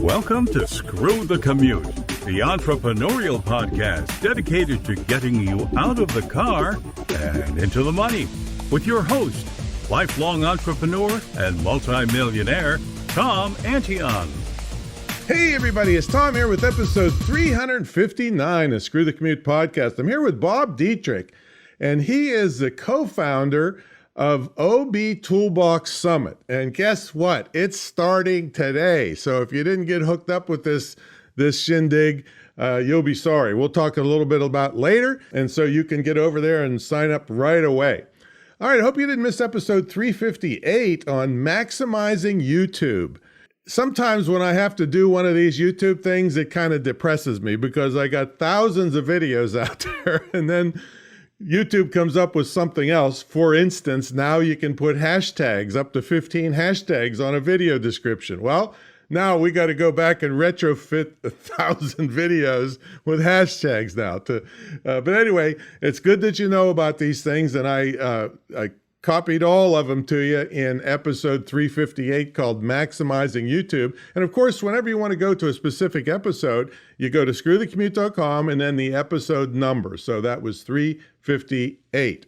Welcome to Screw the Commute, the entrepreneurial podcast dedicated to getting you out of the car and into the money with your host, lifelong entrepreneur and multimillionaire, Tom Antion. Hey everybody, it's Tom here with episode 359 of Screw the Commute podcast. I'm here with Bob Dietrich, and he is the co-founder of OB Toolbox Summit. And guess what? It's starting today. So if you didn't get hooked up with this shindig, you'll be sorry. We'll talk a little bit about later. And so you can get over there and sign up right away. All right, I hope you didn't miss episode 358 on maximizing YouTube. Sometimes when I have to do one of these YouTube things, it kind of depresses me because I got thousands of videos out there and then YouTube comes up with something else. For instance, now you can put hashtags, up to 15 hashtags on a video description. Well, now we got to go back and retrofit 1,000 videos with hashtags now. But anyway, it's good that you know about these things, and I copied all of them to you in episode 358 called Maximizing YouTube. And of course, whenever you want to go to a specific episode, you go to screwthecommute.com and then the episode number. So that was 358.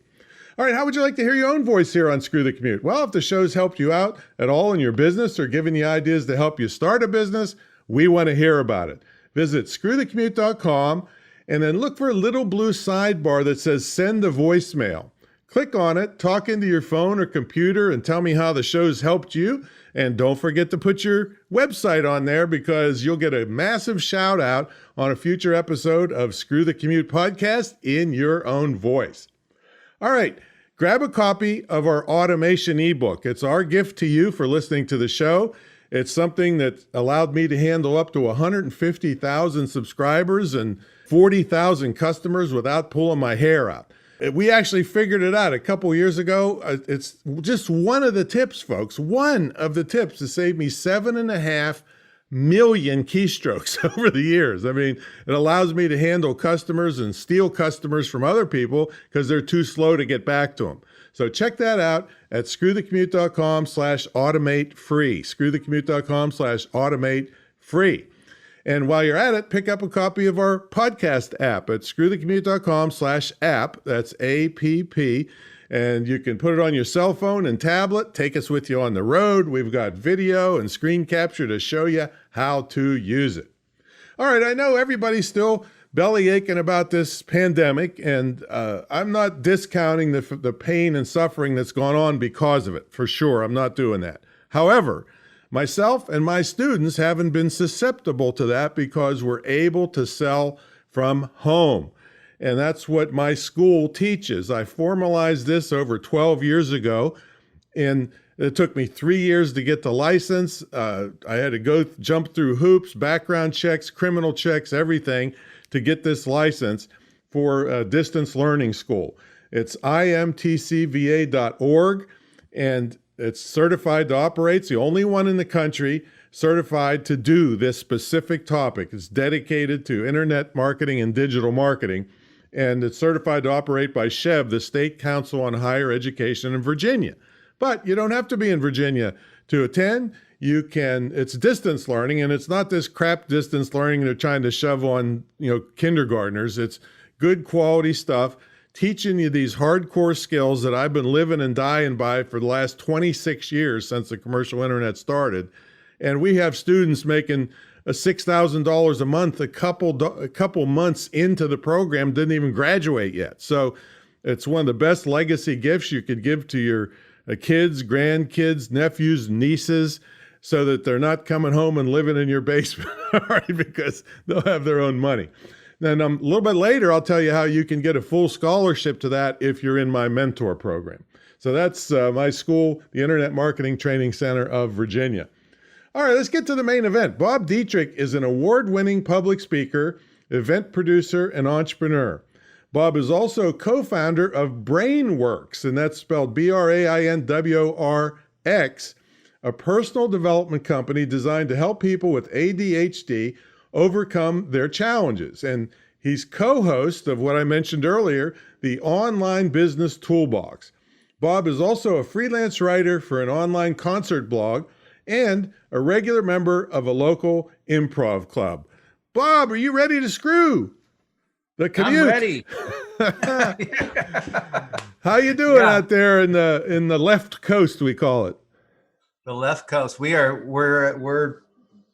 All right, how would you like to hear your own voice here on Screw the Commute? Well, if the show's helped you out at all in your business or given you ideas to help you start a business, we want to hear about it. Visit screwthecommute.com and then look for a little blue sidebar that says send a voicemail. Click on it, talk into your phone or computer, and tell me how the show's helped you. And don't forget to put your website on there because you'll get a massive shout out on a future episode of Screw the Commute podcast in your own voice. All right, grab a copy of our automation ebook. It's our gift to you for listening to the show. It's something that allowed me to handle up to 150,000 subscribers and 40,000 customers without pulling my hair out. We actually figured it out a couple years ago. It's just one of the tips, folks. One of the tips to save me 7.5 million keystrokes over the years. I mean, it allows me to handle customers and steal customers from other people because they're too slow to get back to them. So check that out at screwthecommute.com/automate free. Screwthecommute.com/automate free. And while you're at it, pick up a copy of our podcast app at screwthecommute.com/app. That's APP. And you can put it on your cell phone and tablet. Take us with you on the road. We've got video and screen capture to show you how to use it. All right, I know everybody's still belly aching about this pandemic, and I'm not discounting the pain and suffering that's gone on because of it. For sure, I'm not doing that. However, myself and my students haven't been susceptible to that because we're able to sell from home. And that's what my school teaches. I formalized this over 12 years ago, and it took me 3 years to get the license. I had to jump through hoops, background checks, criminal checks, everything to get this license for distance learning school. It's imtcva.org, and it's certified to operate. It's the only one in the country certified to do this specific topic. It's dedicated to internet marketing and digital marketing, and it's certified to operate by SHEV, the State Council on Higher Education in Virginia. But you don't have to be in Virginia to attend. You can, it's distance learning, and it's not this crap distance learning they're trying to shove on, kindergartners. It's good quality stuff, teaching you these hardcore skills that I've been living and dying by for the last 26 years since the commercial internet started. And we have students making $6,000 a month, a couple months into the program, didn't even graduate yet. So it's one of the best legacy gifts you could give to your kids, grandkids, nephews, nieces, so that they're not coming home and living in your basement, right? Because they'll have their own money. Then a little bit later, I'll tell you how you can get a full scholarship to that if you're in my mentor program. So that's my school, the Internet Marketing Training Center of Virginia. All right, let's get to the main event. Bob Dietrich is an award-winning public speaker, event producer, and entrepreneur. Bob is also co-founder of Brainworx, and that's spelled BRAINWORX, a personal development company designed to help people with ADHD overcome their challenges. And he's co-host of what I mentioned earlier, the Online Business Toolbox. Bob is also a freelance writer for an online concert blog and a regular member of a local improv club. Bob, are you ready to screw the commute? I'm ready. How you doing out there in the left coast, we call it? The left coast. We're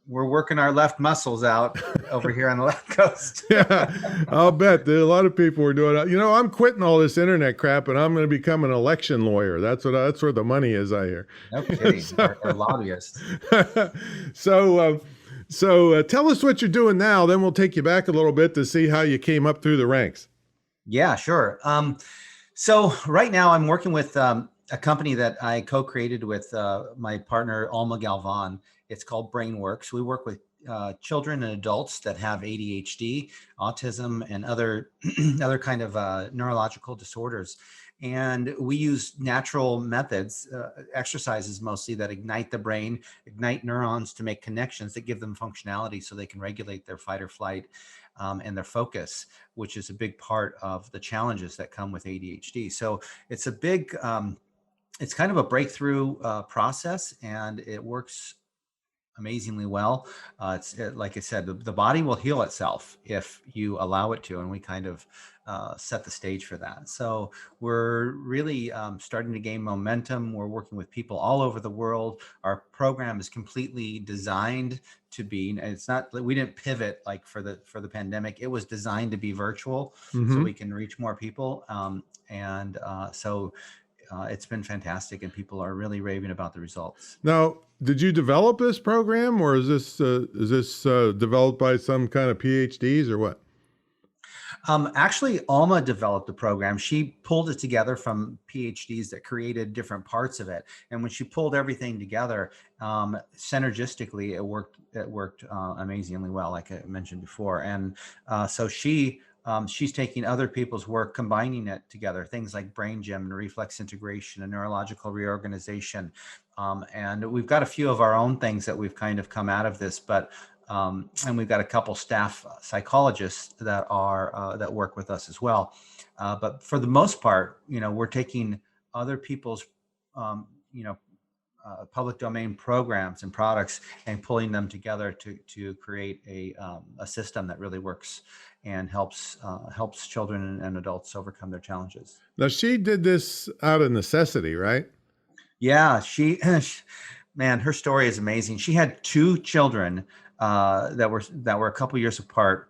working our left muscles out over here on the left coast. Yeah, I'll bet there are a lot of people are doing it. I'm quitting all this internet crap, and I'm going to become an election lawyer. That's where the money is, I hear. No kidding. Or lobbyists. So tell us what you're doing now. Then we'll take you back a little bit to see how you came up through the ranks. Yeah, sure. So right now I'm working with a company that I co-created with my partner, Alma Galvan. It's called Brainworx. We work with children and adults that have ADHD, autism, and other kind of neurological disorders. And we use natural methods, exercises mostly, that ignite the brain, ignite neurons to make connections that give them functionality so they can regulate their fight or flight and their focus, which is a big part of the challenges that come with ADHD. So it's a big, it's kind of a breakthrough process, and it works amazingly well. Like I said, the body will heal itself if you allow it to, and we kind of set the stage for that. So we're really starting to gain momentum. We're working with people all over the world. Our program is completely designed to be, it's not, we didn't pivot like for the pandemic. It was designed to be virtual, so we can reach more people. So it's been fantastic, and people are really raving about the results. Now, did you develop this program, or is this developed by some kind of PhDs or what? Actually, Alma developed the program. She pulled it together from PhDs that created different parts of it. And when she pulled everything together, synergistically, it worked amazingly well, like I mentioned before. And so she's taking other people's work, combining it together, things like brain gym and reflex integration and neurological reorganization. And we've got a few of our own things that we've kind of come out of this, but and we've got a couple staff psychologists that work with us as well. But for the most part, we're taking other people's, public domain programs and products and pulling them together to create a system that really works and helps children and adults overcome their challenges. Now, she did this out of necessity, right? Yeah, man, her story is amazing. She had two children that were a couple years apart,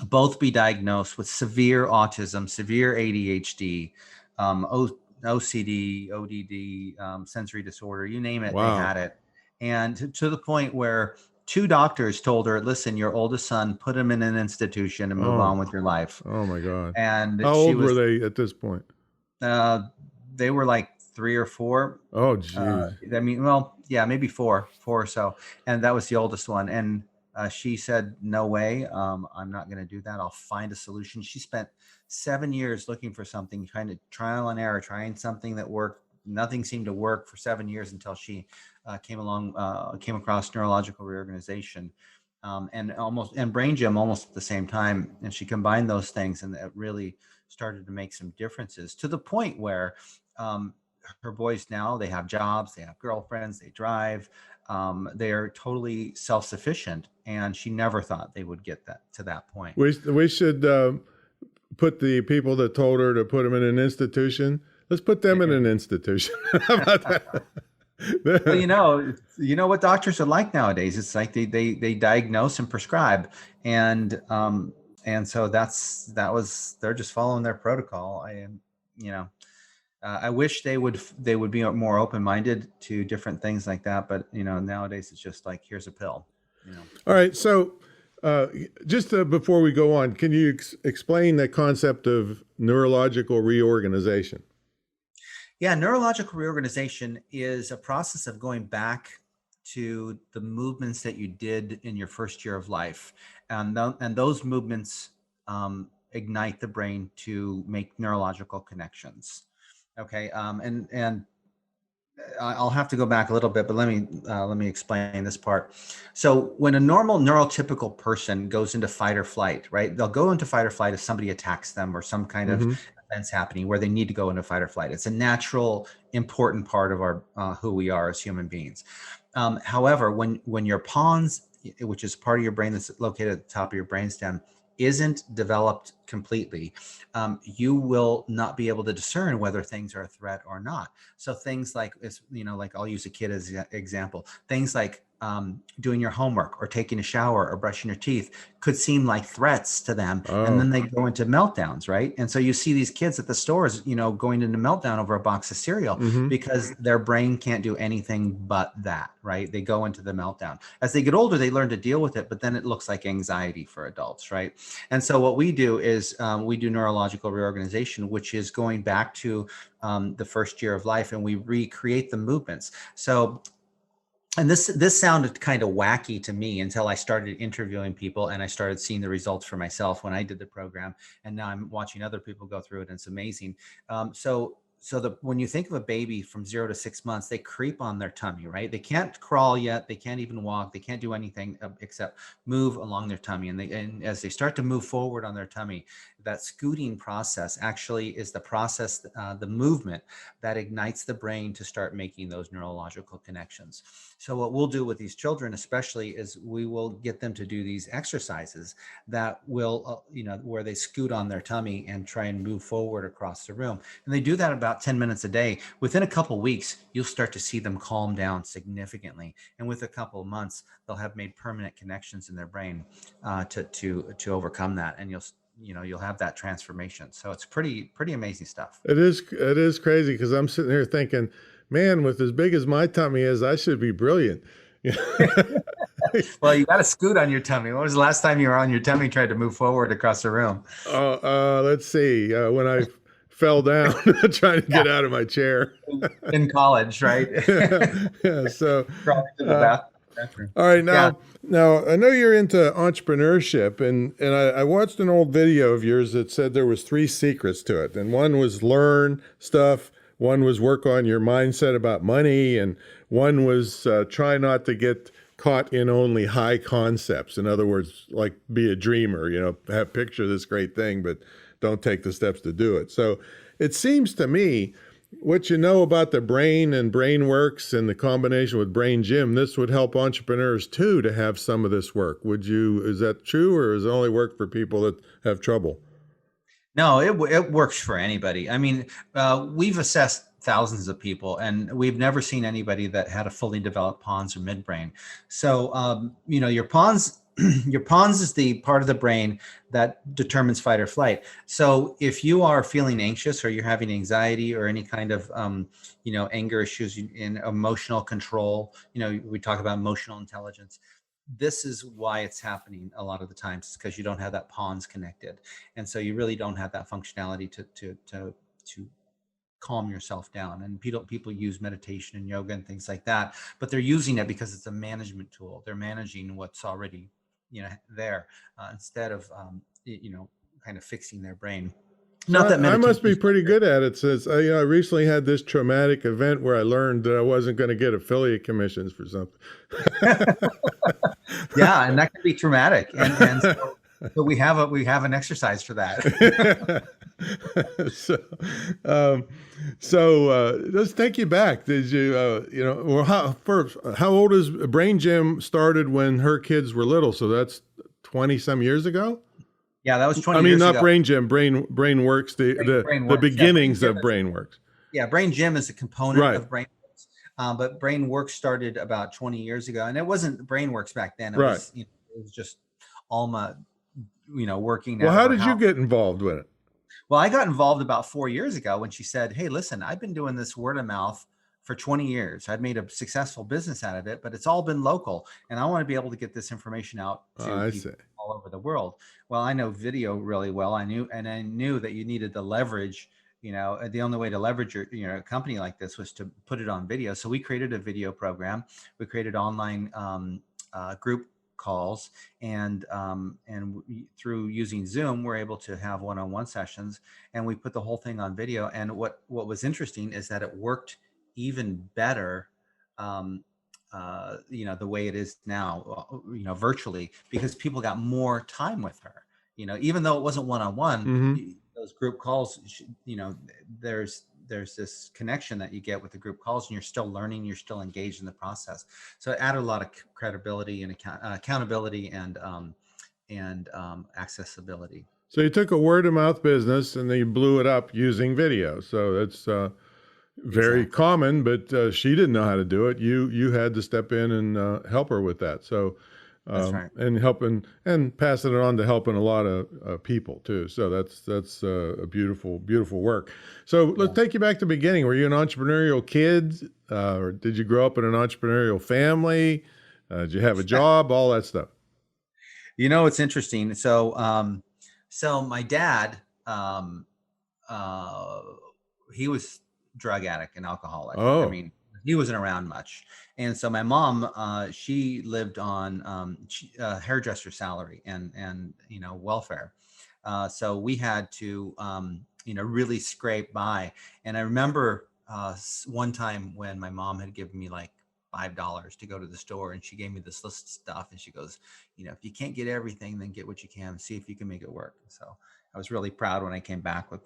both be diagnosed with severe autism, severe ADHD, OCD, ODD, sensory disorder, you name it, Wow. They had it. And to the point where two doctors told her, listen, your oldest son, put him in an institution and move on with your life. Oh my God. And how old were they at this point? They were like 3 or 4. Oh, geez. I mean, well, yeah, maybe 4 or so. And that was the oldest one. And she said, no way, I'm not going to do that. I'll find a solution. She spent 7 years looking for something, kind of trial and error, trying something that worked. Nothing seemed to work for 7 years until she came across neurological reorganization and brain gym almost at the same time. And she combined those things, and it really started to make some differences, to the point where her boys now, they have jobs, they have girlfriends, they drive, they are totally self-sufficient, and she never thought they would get to that point. We should put the people that told her to put them in an institution. Let's put them in an institution. How about that? Well, you know what doctors are like nowadays. It's like they diagnose and prescribe, and so they're just following their protocol. I wish they would be more open-minded to different things like that, but nowadays it's just like, here's a pill. All right, so just before we go on, can you explain the concept of neurological reorganization? Yeah, neurological reorganization is a process of going back to the movements that you did in your first year of life, and those movements ignite the brain to make neurological connections. Okay, and I'll have to go back a little bit, but let me explain this part. So when a normal neurotypical person goes into fight or flight, right? They'll go into fight or flight if somebody attacks them or some kind of events happening where they need to go into fight or flight. It's a natural, important part of our who we are as human beings. However, when your pons, which is part of your brain that's located at the top of your brainstem, isn't developed completely, you will not be able to discern whether things are a threat or not. So things like, like I'll use a kid as an example. Things like doing your homework or taking a shower or brushing your teeth could seem like threats to them. And then they go into meltdowns, right? And so you see these kids at the stores, going into meltdown over a box of cereal because their brain can't do anything but that, right? They go into the meltdown. As they get older, they learn to deal with it, but then it looks like anxiety for adults, right? And so what we do is we do neurological reorganization, which is going back to the first year of life, and we recreate the movements. So, and this sounded kind of wacky to me until I started interviewing people and I started seeing the results for myself when I did the program. And now I'm watching other people go through it, and it's amazing. When you think of a baby from 0 to 6 months, they creep on their tummy, right? They can't crawl yet. They can't even walk. They can't do anything except move along their tummy. And as they start to move forward on their tummy, that scooting process actually is the process, the movement that ignites the brain to start making those neurological connections. So what we'll do with these children, especially, is we will get them to do these exercises that will, where they scoot on their tummy and try and move forward across the room. And they do that about 10 minutes a day. Within a couple of weeks, you'll start to see them calm down significantly. And with a couple of months, they'll have made permanent connections in their brain to overcome that. And you'll have that transformation. So it's pretty amazing stuff. It is crazy, because I'm sitting here thinking, man, with as big as my tummy is, I should be brilliant. Well, you got to scoot on your tummy. When was the last time you were on your tummy, tried to move forward across the room? Let's see. When I fell down trying to get out of my chair. In college, right? Yeah, so Probably to the bathroom. All right, now I know you're into entrepreneurship, and I watched an old video of yours that said there was 3 secrets to it, and one was learn stuff, one was work on your mindset about money, and one was try not to get caught in only high concepts. In other words, like be a dreamer, picture this great thing, but don't take the steps to do it. So it seems to me, what you know about the brain and Brainworx and the combination with Brain Gym, this would help entrepreneurs too to have some of this work. Is that true, or does it only work for people that have trouble? No, it works for anybody. I mean, we've assessed thousands of people, and we've never seen anybody that had a fully developed pons or midbrain. So, your pons is the part of the brain that determines fight or flight. So if you are feeling anxious, or you're having anxiety, or any kind of, anger issues in emotional control, we talk about emotional intelligence. This is why it's happening a lot of the times, because you don't have that pons connected. And so you really don't have that functionality to calm yourself down. And people use meditation and yoga and things like that, but they're using it because it's a management tool. They're managing what's already there, instead of kind of fixing their brain. Not that I must be pretty good at it, since I recently had this traumatic event where I learned that I wasn't going to get affiliate commissions for something. Yeah, and that can be traumatic, and so we have an exercise for that. So let's take you back. Did you how old is Brain Gym? Started when her kids were little, so that's 20 some years ago. Yeah, that was 20 years ago. Not Brain Gym, Brainworx, the beginnings of Brainworx. Yeah, Brain Gym is a component of Brainworx, but Brainworx started about 20 years ago, and it wasn't Brainworx back then. It was just Alma, working. Well, how did you get involved with it? Well, I got involved about 4 years ago when she said, "Hey, listen, I've been doing this word of mouth for 20 years. I'd made a successful business out of it, but it's all been local. And I want to be able to get this information out to people all over the world." Well, I know video really well. I knew that you needed to leverage, the only way to leverage your company like this was to put it on video. So we created a video program. We created online group calls, and through using Zoom, we're able to have one-on-one sessions, and we put the whole thing on video. And what was interesting is that it worked even better, the way it is now, virtually, because people got more time with her. Even though it wasn't one-on-one, those group calls, there's this connection that you get with the group calls, and you're still learning, you're still engaged in the process. So it added a lot of credibility and accountability and accessibility. So you took a word of mouth business and then you blew it up using video. So that's very Exactly. common, but she didn't know how to do it. You had to step in and help her with that. So That's right. and helping and passing it on to helping a lot of people too. So that's a beautiful work. So let's take you back to the beginning. Were you an entrepreneurial kid, or did you grow up in an entrepreneurial family? Did you have a job? All that stuff. It's interesting. So my dad, he was drug addict and alcoholic. Oh. I mean, he wasn't around much. And so my mom, she lived on hairdresser salary and welfare. So we had to, really scrape by. And I remember one time when my mom had given me like $5 to go to the store, and she gave me this list of stuff, and she goes, if you can't get everything, then get what you can, see if you can make it work. So I was really proud when I came back with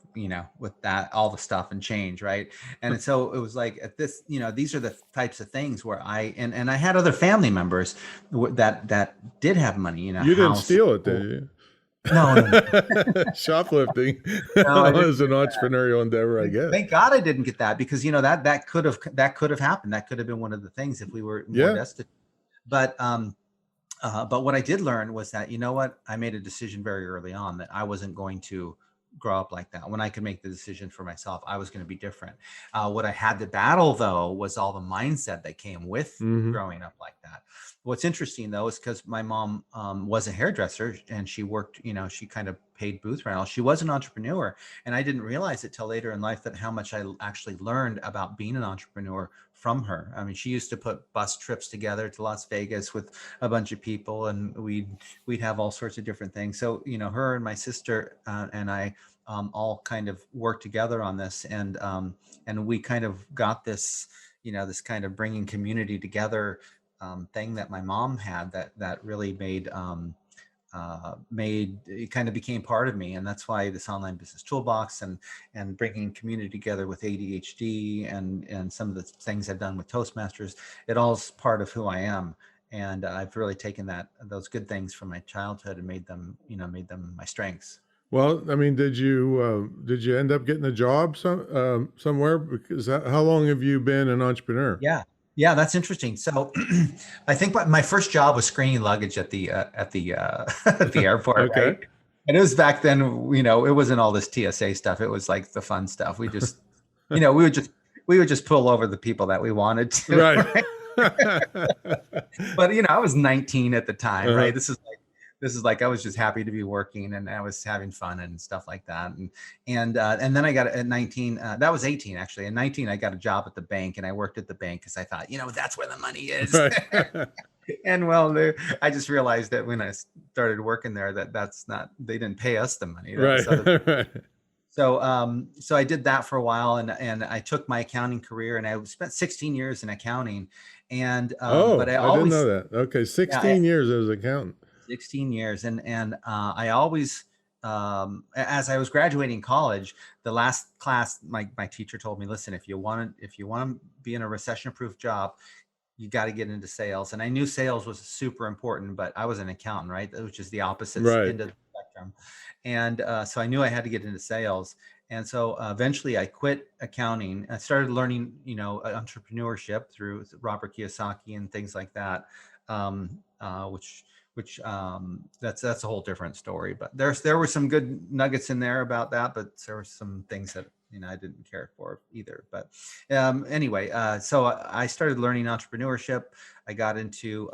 that, all the stuff and change. Right. And so it was like at this, these are the types of things where I had other family members that did have money, You didn't steal it, did you? No. Shoplifting No, is an entrepreneurial endeavor, I guess. Thank God I didn't get that, because that could have happened. That could have been one of the things if we were more destitute. But what I did learn was that, I made a decision very early on that I wasn't going to grow up like that. When I could make the decision for myself, I was going to be different. What I had to battle, though, was all the mindset that came with growing up like that. What's interesting, though, is because my mom was a hairdresser, and she worked, she kind of paid booth rental. She was an entrepreneur, and I didn't realize it till later in life that how much I actually learned about being an entrepreneur from her. I mean, she used to put bus trips together to Las Vegas with a bunch of people, and we'd have all sorts of different things. So, her and my sister and I all kind of worked together on this, and we kind of got this, this kind of bringing community together thing that my mom had that really made it kind of became part of me. And that's why this Online Business Toolbox and bringing community together with ADHD and some of the things I've done with Toastmasters, it all's part of who I am. And I've really taken those good things from my childhood and made them my strengths. Well, I mean, did you end up getting a job somewhere? Because how long have you been an entrepreneur? Yeah, that's interesting. So I think my first job was screening luggage at the at the airport. Okay. Right? And it was back then, it wasn't all this TSA stuff. It was like the fun stuff. We just, we would just pull over the people that we wanted to. Right. But, I was 19 at the time, right? This is like I was just happy to be working, and I was having fun and stuff like that. And then I got at 19, that was 18 actually. At 19, I got a job at the bank, and I worked at the bank because I thought, that's where the money is. Right. And I just realized that when I started working there, they didn't pay us the money. Right. So I did that for a while, and I took my accounting career, and I spent 16 years in accounting. And but I didn't know that. Okay, 16 years as an accountant. 16 years. And I always, as I was graduating college, the last class, my teacher told me, listen, if you want to be in a recession-proof job, you got to get into sales. And I knew sales was super important, but I was an accountant, right? Which is the opposite end of the spectrum. And so I knew I had to get into sales. And so eventually I quit accounting. I started learning, entrepreneurship through Robert Kiyosaki and things like that, which that's a whole different story. But there were some good nuggets in there about that, but there were some things that I didn't care for either. But anyway, so I started learning entrepreneurship. I got into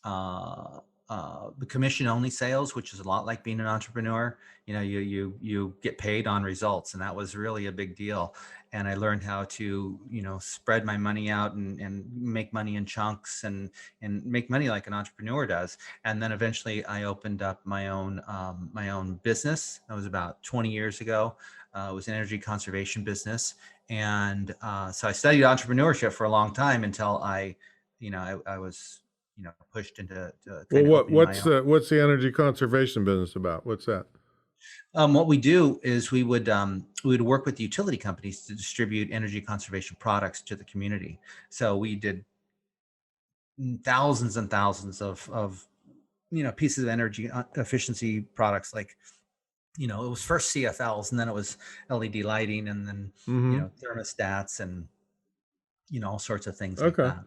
the commission only sales, which is a lot like being an entrepreneur. You get paid on results, and that was really a big deal. And I learned how to, spread my money out and make money in chunks and make money like an entrepreneur does. And then eventually I opened up my own business. That was about 20 years ago. It was an energy conservation business. And so I studied entrepreneurship for a long time until I was, pushed into what's the energy conservation business about? What's that? What we do is we would work with utility companies to distribute energy conservation products to the community. So we did thousands and thousands of pieces of energy efficiency products, like, it was first CFLs, and then it was LED lighting, and then Mm-hmm. thermostats, and all sorts of things like Okay. that.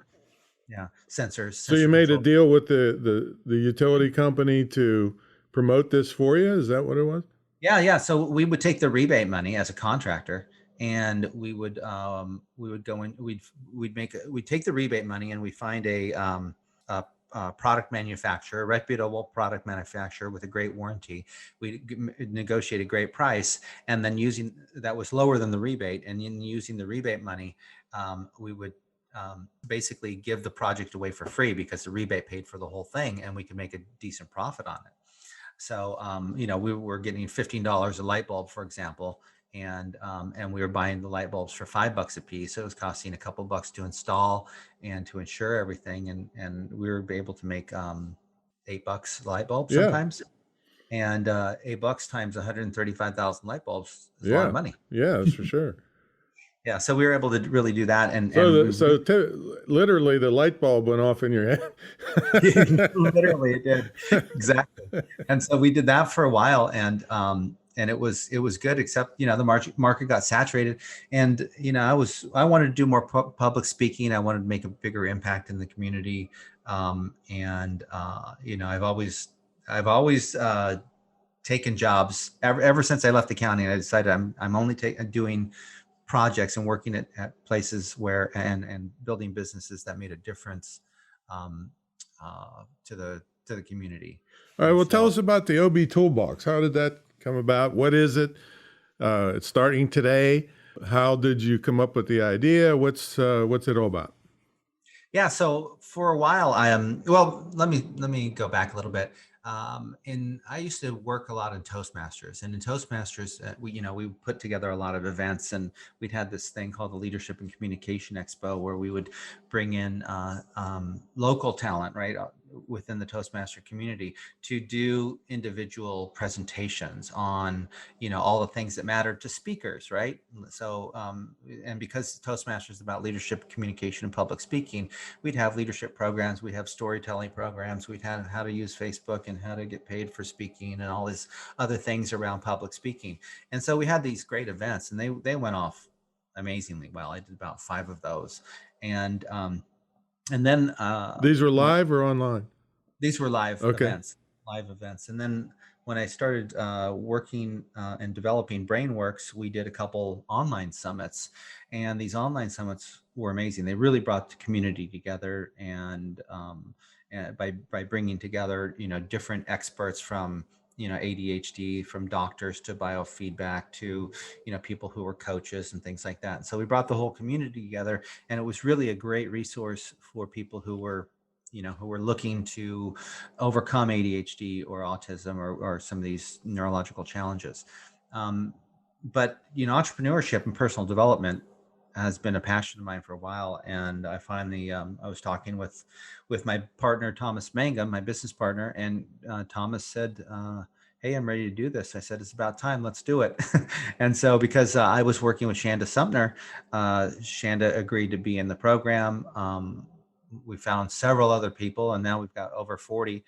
Yeah, sensors, So you sensor made a control. deal with the utility company to promote this for you? Is that what it was? Yeah. So we would take the rebate money as a contractor, and we would go in. We'd take the rebate money, and we find a product manufacturer, a reputable product manufacturer with a great warranty. We negotiate a great price, and then using that was lower than the rebate, and in using the rebate money, we would basically give the project away for free, because the rebate paid for the whole thing, and we could make a decent profit on it. So, we were getting $15 a light bulb, for example, and we were buying the light bulbs for $5 a piece. So it was costing a couple bucks to install and to insure everything, and we were able to make $8 a light bulb Yeah. sometimes. And $8 times 135,000 light bulbs is a lot Yeah. of money. Yeah, that's for sure. Yeah, so we were able to really do that, and Literally the light bulb went off in your head. literally it did, exactly. And so we did that for a while, and it was good, except the market got saturated, and I wanted to do more public speaking. I wanted to make a bigger impact in the community, and I've always taken jobs ever since I left the county. And I decided I'm only doing projects and working at places where and building businesses that made a difference to the community. All right. And Well, tell so, us about the OB Toolbox. How did that come about? What is it? It's starting today. How did you come up with the idea? What's it all about? yeah, so for a while, let me go back a little bit. I used to work a lot in Toastmasters, and in Toastmasters, we put together a lot of events, and we'd had this thing called the Leadership and Communication Expo, where we would bring in local talent, right, within the Toastmaster community, to do individual presentations on all the things that matter to speakers, right? So and because Toastmasters is about leadership, communication, and public speaking, we'd have leadership programs, we'd have storytelling programs, we'd have how to use Facebook and how to get paid for speaking, and all these other things around public speaking. And so we had these great events, and they went off amazingly well. I did about 5 of those, and then These were live or online? these were live Okay. events. And then when I started working and developing Brainworx, we did a couple online summits, and these online summits were amazing. They really brought the community together, and by bringing together different experts from ADHD, from doctors to biofeedback to people who were coaches and things like that. And so we brought the whole community together, and it was really a great resource for people who were looking to overcome ADHD or autism or some of these neurological challenges. But entrepreneurship and personal development has been a passion of mine for a while. And I finally, I was talking with my partner, Thomas Mangum, my business partner, and Thomas said, hey, I'm ready to do this. I said, it's about time, let's do it. And so because I was working with Shanda Sumner, Shanda agreed to be in the program. We found several other people, and now we've got over 40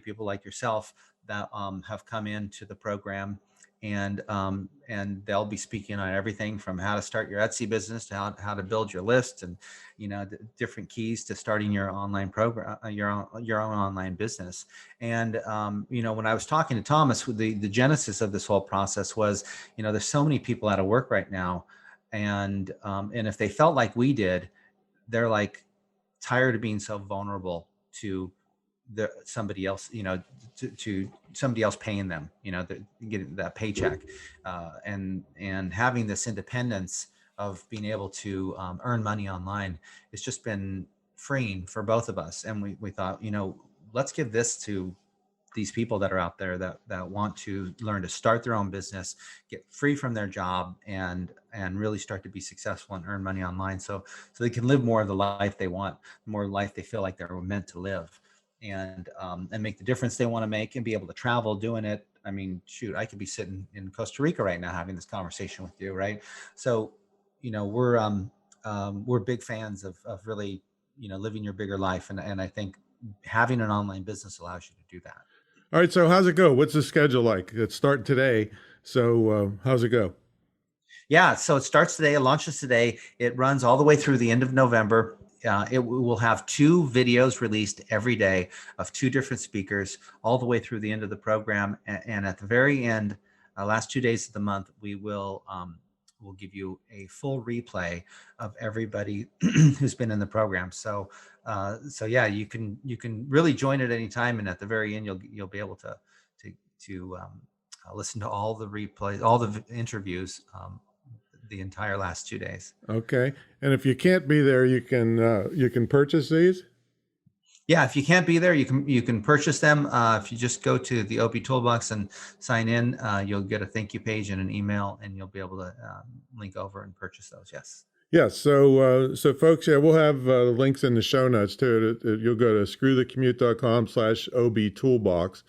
people like yourself that have come into the program, and they'll be speaking on everything from how to start your Etsy business to how to build your list, and the different keys to starting your online program, your own online business. And when I was talking to Thomas, the genesis of this whole process was, there's so many people out of work right now, and if they felt like we did, they're like tired of being so vulnerable to somebody else, to somebody else paying them, getting that paycheck, and having this independence of being able to earn money online. It's just been freeing for both of us. And we thought, let's give this to these people that are out there that want to learn to start their own business, get free from their job, and really start to be successful and earn money online, so they can live more of the life they want, more life they feel like they're meant to live, and make the difference they want to make, and be able to travel doing it, I mean, shoot, I could be sitting in Costa Rica right now having this conversation with you, right? So, we're big fans of really, living your bigger life, and I think having an online business allows you to do that. All right. So how's it go? What's the schedule like? It's starting today. So how's it go? Yeah, so it starts today, it launches today. It runs all the way through the end of November. It will have 2 videos released every day of 2 different speakers all the way through the end of the program. And at the very end, last 2 days of the month, we'll give you a full replay of everybody who's been in the program. So yeah, you can really join at any time, and at the very end, you'll be able to listen to all the replays, all the interviews. The entire last 2 days. Okay. And if you can't be there, you can purchase these? Yeah, if you can't be there, you can purchase them. If you just go to the OB Toolbox and sign in, you'll get a thank you page and an email, and you'll be able to link over and purchase those. Yes. Yeah. So folks, yeah, we'll have links in the show notes too. You'll go to screwthecommute.com/OB Toolbox,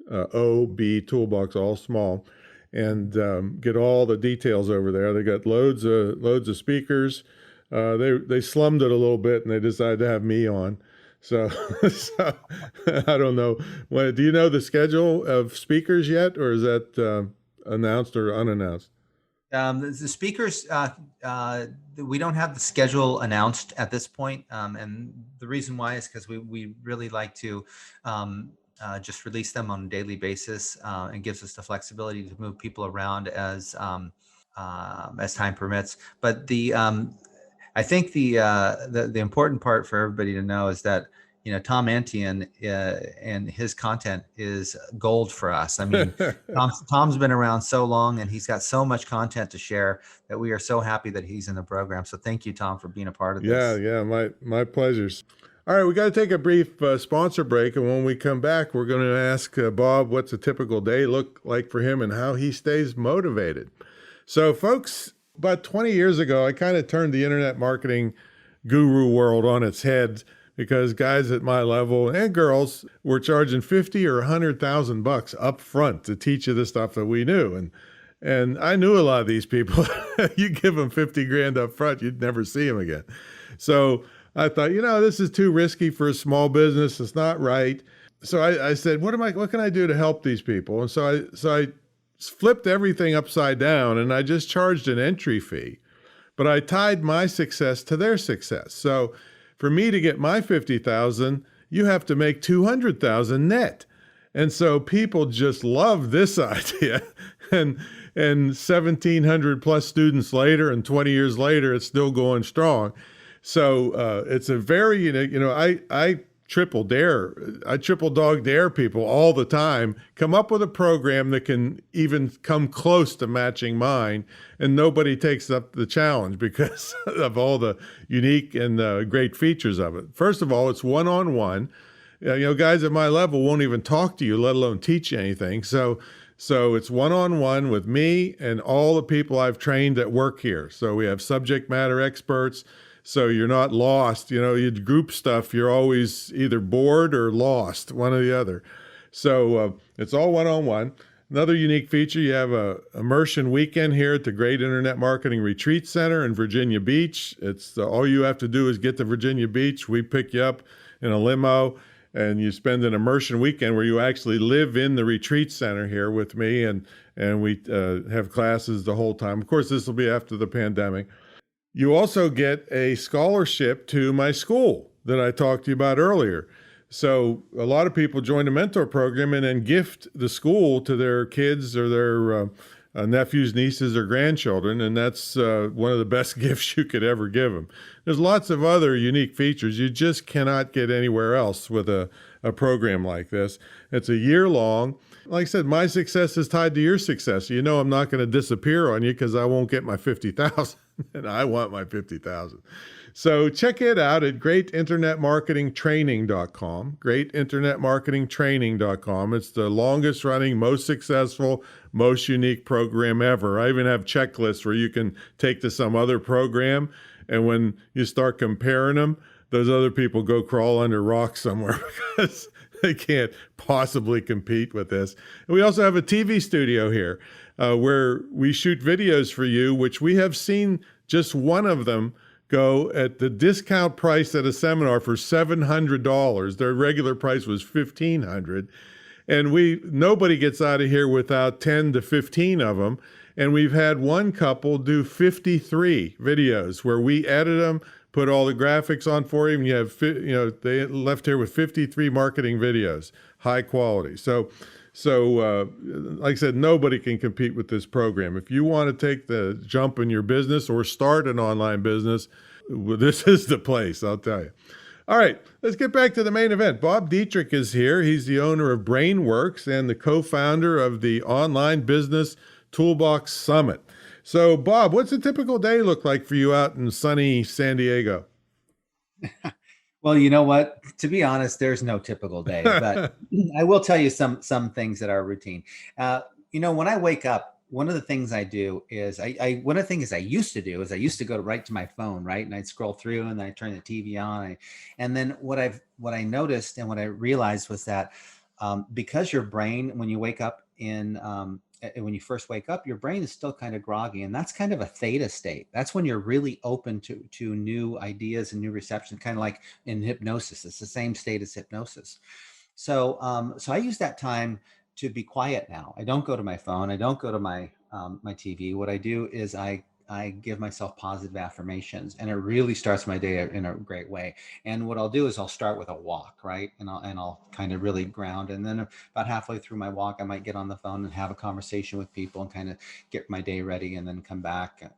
OB Toolbox, all small, and get all the details over there. They got loads of speakers. They slummed it a little bit, and they decided to have me on. So I don't know. Do you know the schedule of speakers yet, or is that announced or unannounced? The speakers, we don't have the schedule announced at this point, and the reason why is because we really like to just release them on a daily basis, and gives us the flexibility to move people around as time permits. But I think the important part for everybody to know is that Tom Antian and his content is gold for us. I mean, Tom's been around so long, and he's got so much content to share that we are so happy that he's in the program. So thank you, Tom, for being a part of this. Yeah, my pleasures. All right, we got to take a brief sponsor break, and when we come back, we're going to ask Bob what's a typical day look like for him and how he stays motivated. So, folks, about 20 years ago, I kind of turned the internet marketing guru world on its head, because guys at my level and girls were charging $50,000 or $100,000 up front to teach you the stuff that we knew. And I knew a lot of these people. You give them 50 grand up front, you'd never see them again. So I thought, this is too risky for a small business. It's not right. So I said, what can I do to help these people? And so I flipped everything upside down, and I just charged an entry fee, but I tied my success to their success. So for me to get my 50,000, you have to make 200,000 net. And so people just love this idea. And 1,700 plus students later, and 20 years later, it's still going strong. So it's a very, I triple dog dare people all the time, come up with a program that can even come close to matching mine, and nobody takes up the challenge because of all the unique and great features of it. First of all, it's one-on-one. Guys at my level won't even talk to you, let alone teach you anything. So it's one-on-one with me and all the people I've trained that work here. So we have subject matter experts. So you're not lost. You group stuff, you're always either bored or lost, one or the other. So it's all one-on-one. Another unique feature, you have a immersion weekend here at the Great Internet Marketing Retreat Center in Virginia Beach. It's all you have to do is get to Virginia Beach. We pick you up in a limo, and you spend an immersion weekend where you actually live in the retreat center here with me, and we have classes the whole time. Of course, this will be after the pandemic. You also get a scholarship to my school that I talked to you about earlier. So a lot of people join the mentor program and then gift the school to their kids or their nephews, nieces, or grandchildren, and that's one of the best gifts you could ever give them. There's lots of other unique features you just cannot get anywhere else with a program like this. It's a year long. Like I said, my success is tied to your success. I'm not going to disappear on you because I won't get my 50,000, and I want my 50,000. So check it out at greatinternetmarketingtraining.com, greatinternetmarketingtraining.com. It's the longest running, most successful, most unique program ever. I even have checklists where you can take to some other program, and when you start comparing them, those other people go crawl under rocks somewhere because They can't possibly compete with this. And we also have a TV studio here where we shoot videos for you, which we have seen just one of them go at the discount price at a seminar for $700. Their regular price was $1,500. And nobody gets out of here without 10 to 15 of them. And we've had one couple do 53 videos where we edit them, put all the graphics on for you, and you have, they left here with 53 marketing videos, high quality. So like I said, nobody can compete with this program. If you want to take the jump in your business or start an online business, this is the place, I'll tell you. All right, let's get back to the main event. Bob Dietrich is here. He's the owner of Brainworx and the co-founder of the Online Business Toolbox Summit. So, Bob, what's a typical day look like for you out in sunny San Diego? Well, you know what? To be honest, there's no typical day, but I will tell you some things that are routine. When I wake up, one of the things I do is one of the things I used to do is I used to go right to my phone, right? And I'd scroll through and I turn the TV on. And then what I noticed and what I realized was that because your brain, when you wake up when you first wake up, your brain is still kind of groggy, and that's kind of a theta state. That's when you're really open to new ideas and new reception, kind of like in hypnosis. It's the same state as hypnosis. So I use that time to be quiet now. I don't go to my phone. I don't go to my TV. What I do is I give myself positive affirmations, and it really starts my day in a great way. And what I'll do is I'll start with a walk, right? And I'll kind of really ground. And then about halfway through my walk, I might get on the phone and have a conversation with people and kind of get my day ready, and then come back, and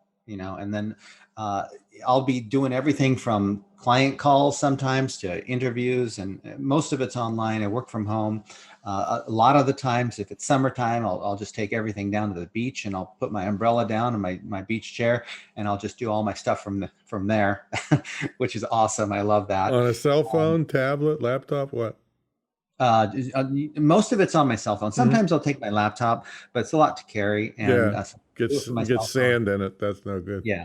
then I'll be doing everything from client calls sometimes to interviews, and most of it's online. I work from home. A lot of the times, if it's summertime, I'll just take everything down to the beach, and I'll put my umbrella down and my beach chair, and I'll just do all my stuff from there, which is awesome. I love that. On a cell phone, tablet, laptop, what? Most of it's on my cell phone. Sometimes I'll take my laptop, but it's a lot to carry. And get sand in it. That's no good. Yeah.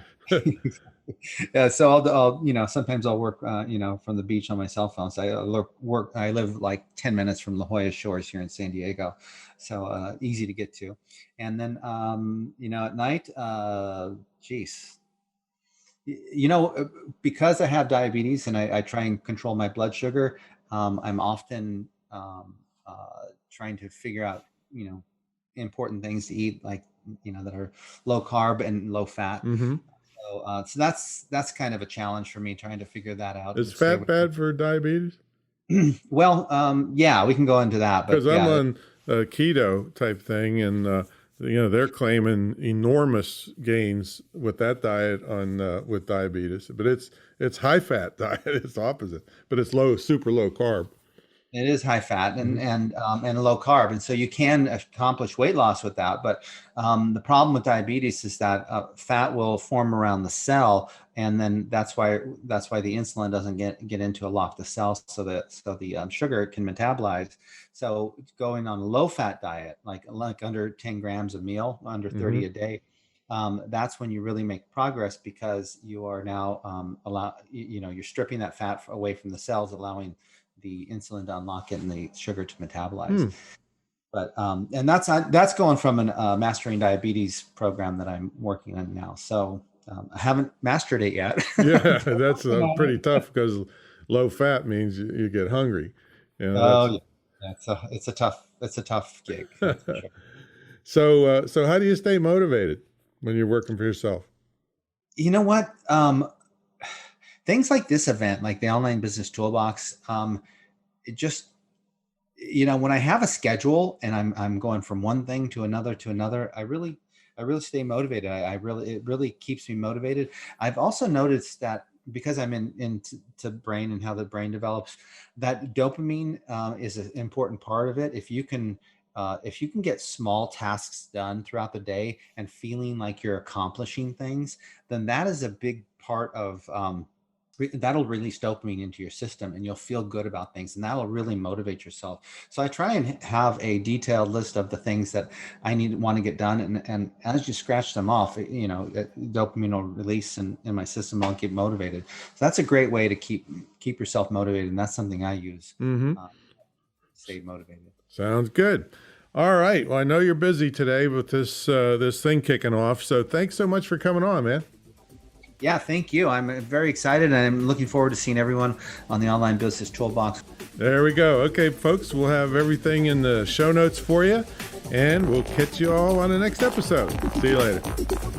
So I'll sometimes I'll work, from the beach on my cell phone. So I live like 10 minutes from La Jolla Shores here in San Diego. So easy to get to. And then, at night, because I have diabetes and I try and control my blood sugar, I'm often trying to figure out, important things to eat, like, that are low carb and low fat. Mm-hmm. So that's kind of a challenge for me, trying to figure that out. Is fat bad for diabetes? Well, yeah, we can go into that. Because I'm on a keto type thing, and they're claiming enormous gains with that diet with diabetes. But it's high fat diet. It's opposite, but it's super low carb. It is high fat and low carb, and so you can accomplish weight loss with that. But the problem with diabetes is that fat will form around the cell, and then that's why the insulin doesn't get into a lock the cell, so the sugar can metabolize. So going on a low fat diet, like under 10 grams a meal, under 30 a day, that's when you really make progress, because you are now you're stripping that fat away from the cells, allowing the insulin to unlock it and the sugar to metabolize. But and that's going from a mastering diabetes program that I'm working on now. So I haven't mastered it yet. Yeah, that's pretty tough, because low fat means you get hungry. Yeah, it's a tough gig. That's for So sure. so how do you stay motivated when you're working for yourself? You know what? Things like this event, like the Online Business Toolbox, it just, when I have a schedule and I'm going from one thing to another, I really stay motivated. It really keeps me motivated. I've also noticed that because I'm into brain and how the brain develops, that dopamine is an important part of it. If you can get small tasks done throughout the day and feeling like you're accomplishing things, then that is a big part of that'll release dopamine into your system, and you'll feel good about things, and that'll really motivate yourself. So I try and have a detailed list of the things that I want to get done, and as you scratch them off, dopamine will release, and in my system I'll get motivated. So that's a great way to keep yourself motivated, and that's something I use. stay motivated. Sounds good. All right. Well, I know you're busy today with this thing kicking off. So thanks so much for coming on, man. Yeah, thank you. I'm very excited, and I'm looking forward to seeing everyone on the Online Business Toolbox. There we go. Okay, folks, we'll have everything in the show notes for you, and we'll catch you all on the next episode. See you later.